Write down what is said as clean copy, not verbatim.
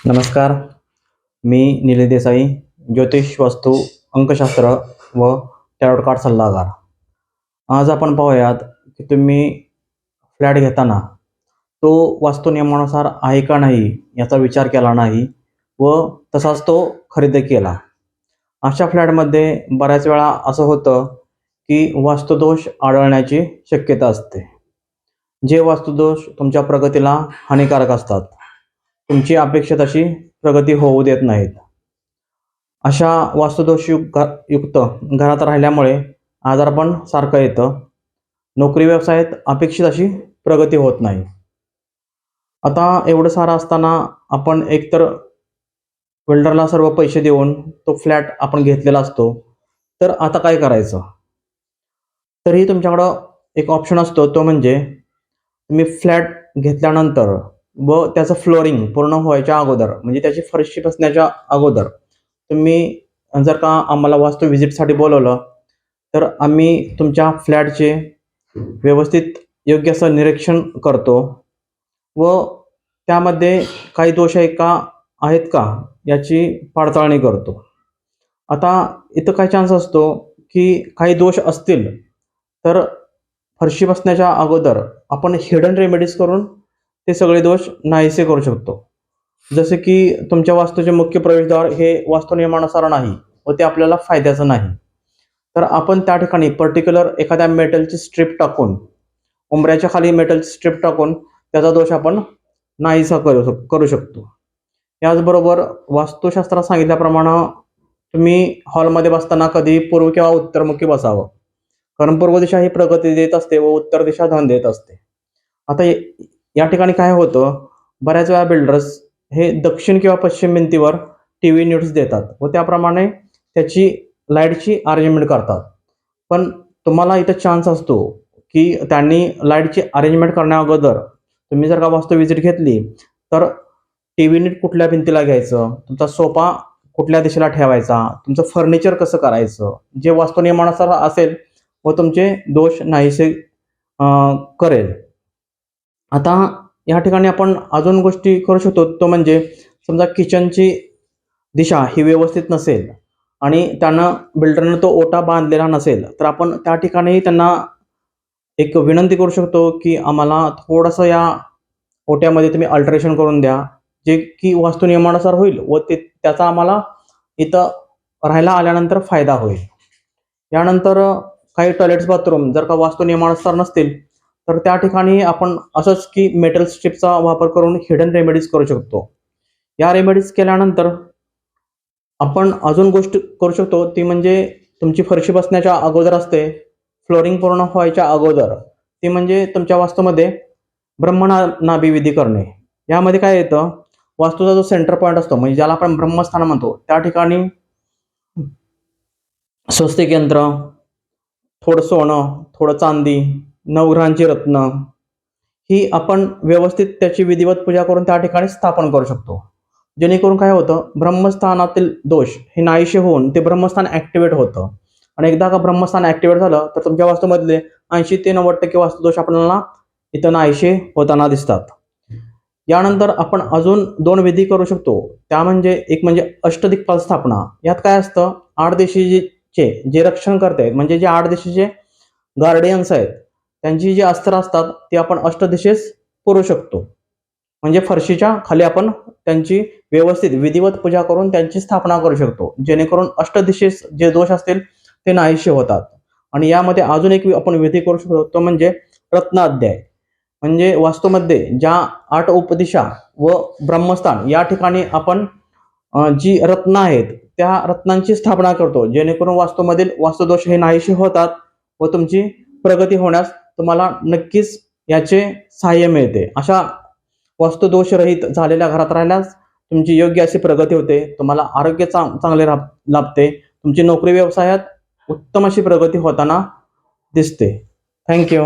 नमस्कार. मी निलेश देसाई, ज्योतिष, वास्तू, अंकशास्त्र व टॅरोट कार्ड सल्लागार. आज आपण पाहूयात की तुम्ही फ्लॅट घेताना तो वास्तू नियमानुसार आहे का नाही याचा विचार केला नाही व तसाच तो खरेदी केला. अशा फ्लॅटमध्ये बऱ्याच वेळा असं होतं की वास्तुदोष आढळण्याची शक्यता असते. जे वास्तुदोष तुमच्या प्रगतीला हानिकारक असतात, तुमची अपेक्षा तशी प्रगती होऊ देत नाहीत. अशा युक्त घरात राहिल्यामुळे आजारपण सारखं येतं. नोकरी व्यवसायात अपेक्षित अशी प्रगती होत नाही. आता एवढं सारं असताना आपण एकतर बिल्डरला सर्व पैसे देऊन तो फ्लॅट आपण घेतलेला असतो, तर आता काय करायचं? तरीही तुमच्याकडं एक ऑप्शन असतो, तो म्हणजे तुम्ही फ्लॅट घेतल्यानंतर व त्याचं फ्लोरिंग पूर्ण व्हायच्या अगोदर, म्हणजे त्याची फरशी बसण्याच्या अगोदर तुम्ही जर का आम्हाला वास्तू व्हिजिटसाठी बोलवलं, तर आम्ही तुमच्या फ्लॅटचे व्यवस्थित योग्य असं निरीक्षण करतो व त्यामध्ये काही दोष आहेत का याची पडताळणी करतो. आता इथं काय चान्स असतो की काही दोष असतील, तर फरशी बसण्याच्या अगोदर आपण हिडन रेमेडीज करून ते सगळे दोष नाहीसे करू शकतो. जसे की तुमच्या वास्तूचे मुख्य प्रवेशद्वार हे वास्तू नियमानुसार नाही व ते आपल्याला फायद्याचं नाही, तर आपण त्या ठिकाणी पर्टिक्युलर एखाद्या मेटलची स्ट्रीप टाकून, उंबऱ्याच्या खाली मेटलची स्ट्रीप टाकून त्याचा दोष आपण नाहीसा करू शकतो. याचबरोबर वास्तुशास्त्रात सांगितल्याप्रमाणे तुम्ही हॉलमध्ये बसताना कधी पूर्व किंवा उत्तरमुखी बसावं, कारण पूर्व दिशा ही प्रगती देत असते व उत्तर दिशा धन देत असते. आता या ठिकाणी काय होतं, बऱ्याच वेळा बिल्डर्स हे दक्षिण किंवा पश्चिम भिंतीवर टीव्ही न्यूट्स देतात व त्याप्रमाणे त्याची लाईटची अरेंजमेंट करतात. पण तुम्हाला इथं चान्स असतो की त्यांनी लाईटची अरेंजमेंट करण्या अगोदर तुम्ही जर का वास्तू व्हिजिट घेतली, तर टीव्ही नीट कुठल्या भिंतीला घ्यायचं, तुमचा सोफा कुठल्या दिशेला ठेवायचा, तुमचं फर्निचर कसं करायचं, जे वास्तू नियमानुसार असेल व तुमचे दोष नाहीसे करेल. आता या ठिकाणी आपण अजून गोष्टी करू शकतो, तो म्हणजे समजा किचनची दिशा ही व्यवस्थित नसेल आणि बिल्डरनं तो ओटा बांधलेला नसेल, तर आपण त्या ठिकाणी त्यांना एक विनंती करू शकतो की आम्हाला थोडंसं या ओट्यामध्ये तुम्ही अल्टरेशन करून द्या, जे की वास्तू नियमानुसार होईल व त्याचा आम्हाला इथं राहायला आल्यानंतर फायदा होईल. यानंतर काही टॉयलेट्स बाथरूम जर का वास्तू नियमानुसार नसतील, तर त्या ठिकाणी आपण असंच की मेटल स्ट्रिपचा वापर करून हिडन रेमेडीज करू शकतो. या रेमेडीज केल्यानंतर आपण अजून गोष्ट करू शकतो, ती म्हणजे तुमची फरशी बसण्याच्या अगोदर असते, फ्लोरिंग पूर्ण व्हायच्या अगोदर, ती म्हणजे तुमच्या वास्तूमध्ये ब्रह्मनाभी विधी करणे. यामध्ये काय येतं, वास्तूचा जो सेंटर पॉईंट असतो, म्हणजे ज्याला आपण ब्रह्मस्थान म्हणतो, त्या ठिकाणी स्वस्तिक यंत्र, थोडं सोनं, थोडं चांदी, नवग्रहांची रत्न ही आपण व्यवस्थित त्याची विधिवत पूजा करून त्या ठिकाणी स्थापन करू शकतो. जेणेकरून काय होतं, ब्रह्मस्थानातील दोष हे नाहीसे होऊन ते ब्रह्मस्थान ॲक्टिवेट होतं आणि एकदा का ब्रह्मस्थान ॲक्टिवेट झालं, तर तुमच्या वास्तूमधले 80 ते 90% वास्तुदोष आपल्याला इथं नाहीसे होताना दिसतात. यानंतर आपण अजून 2 विधी करू शकतो, त्या म्हणजे एक म्हणजे अष्टदिक्पाल स्थापना. यात काय असतं, 8 दिशेचे जे रक्षण करते, म्हणजे जे 8 दिशेचे गार्डियन्स आहेत, त्यांची जी अस्त्र असतात ती आपण अष्टदिशेस पुरू शकतो. म्हणजे फरशीच्या खाली आपण त्यांची व्यवस्थित विधिवत पूजा करून त्यांची स्थापना करू शकतो, जेणेकरून अष्टदिशेस जे दोष असतील ते नाहीसे होतात. आणि यामध्ये अजून एक आपण विधी करू शकतो, तो म्हणजे रत्न अध्याय. म्हणजे वास्तूमध्ये ज्या 8 उपदिशा व ब्रह्मस्थान या ठिकाणी आपण जी रत्न आहेत त्या रत्नांची स्थापना करतो, जेणेकरून वास्तूमधील वास्तुदोष हे नाहीसे होतात व तुमची प्रगती होण्यास तुम्हाला नक्कीच याचे सहाय्य मिळते. अशा वास्तुदोषरहित झालेल्या घरात राहिल्यास तुमची योग्य अशी प्रगती होते, तुम्हाला आरोग्य चांगले लाभते, तुमची नोकरी व्यवसायात उत्तम अशी प्रगती होताना दिसते. थँक्यू.